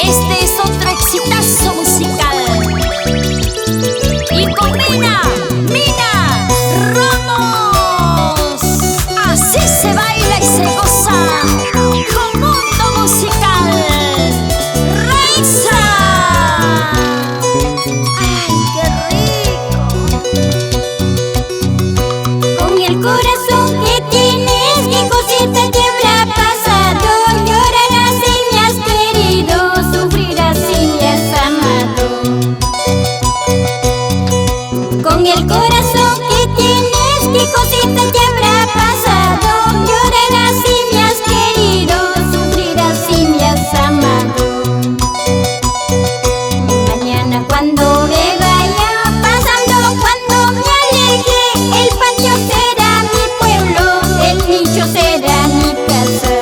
Este es otro exitazo musical. Y con Mina Ramos. Así se baila y se goza con Mundo Musical. ¡Raiza! ¡Ay, qué rico! Con el corazón que tienes, qué cosita te habrá pasado. Llorarás si me has querido, sufrirás si me has amado. Con el corazón que tienes, qué cosita te habrá pasado. Llorarás si me has querido, sufrirás si me has amado. Mañana cuando me vaya pasando, cuando me aleje, el patio será mi pueblo, el nicho será mi casa.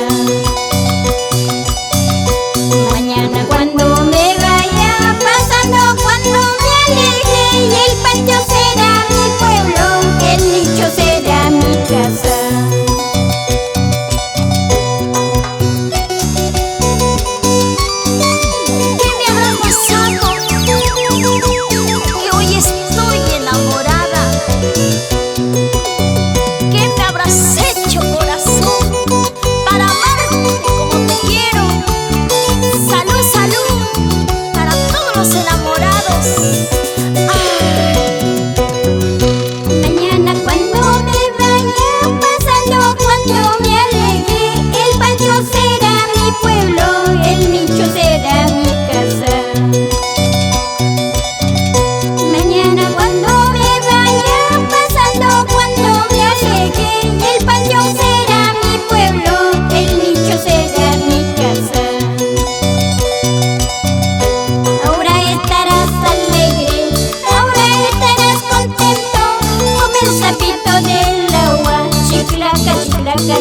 Mañana cuando me vaya pasando, cuando me aleje, el patio será mi pueblo, el nicho será mi casa. ¿Qué me habrá pasado? Que hoy estoy enamorada. ¿Qué me habrás hecho, corazón, para amarte como te quiero? Salud, salud, para todos los enamorados. Mañana cuando me vaya pasando, cuando me aleje, el patio será mi pueblo, el nicho será mi casa. Mañana cuando me vaya pasando, cuando me aleje, el patio será mi pueblo, el nicho será mi casa. Ahora estarás alegre, ahora estarás contento, como el sapito del agua, chiclaca, chiclaca,